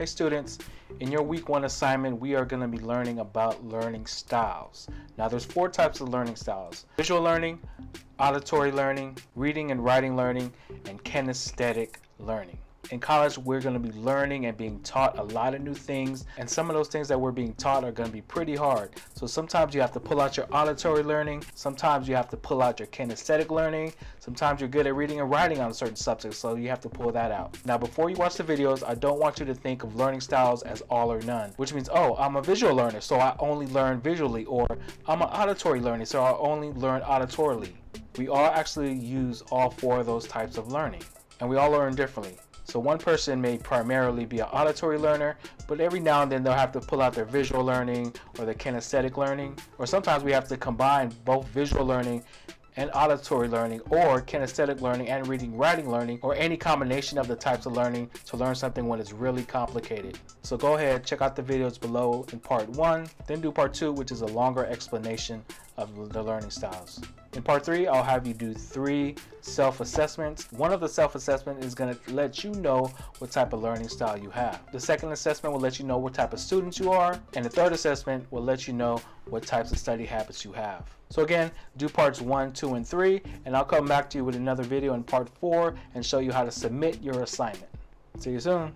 students, in your week 1 assignment, we are going to be learning about learning styles. Now, there's 4 types of learning styles: visual learning, auditory learning, reading and writing learning, and kinesthetic learning. In college, we're going to be learning and being taught a lot of new things, and some of those things that we're being taught are going to be pretty hard. So sometimes you have to pull out your auditory learning, sometimes you have to pull out your kinesthetic learning, sometimes you're good at reading and writing on certain subjects, so you have to pull that out. Now, before you watch the videos, I don't want you to think of learning styles as all or none, which means, oh, I'm a visual learner, so I only learn visually, or I'm an auditory learner, so I only learn auditorily. We all actually use all 4 of those types of learning, and we all learn differently. So one person may primarily be an auditory learner, but every now and then they'll have to pull out their visual learning or their kinesthetic learning, or sometimes we have to combine both visual learning and auditory learning, or kinesthetic learning and reading writing learning, or any combination of the types of learning to learn something when it's really complicated. So go ahead, check out the videos below in part 1, then do part 2, which is a longer explanation of the learning styles. In part 3, I'll have you do 3 self-assessments. One of the self-assessment is going to let you know what type of learning style you have. The second assessment will let you know what type of student you are, and the third assessment will let you know what types of study habits you have. So again, do parts 1, 2, and 3, and I'll come back to you with another video in part 4 and show you how to submit your assignment. See you soon.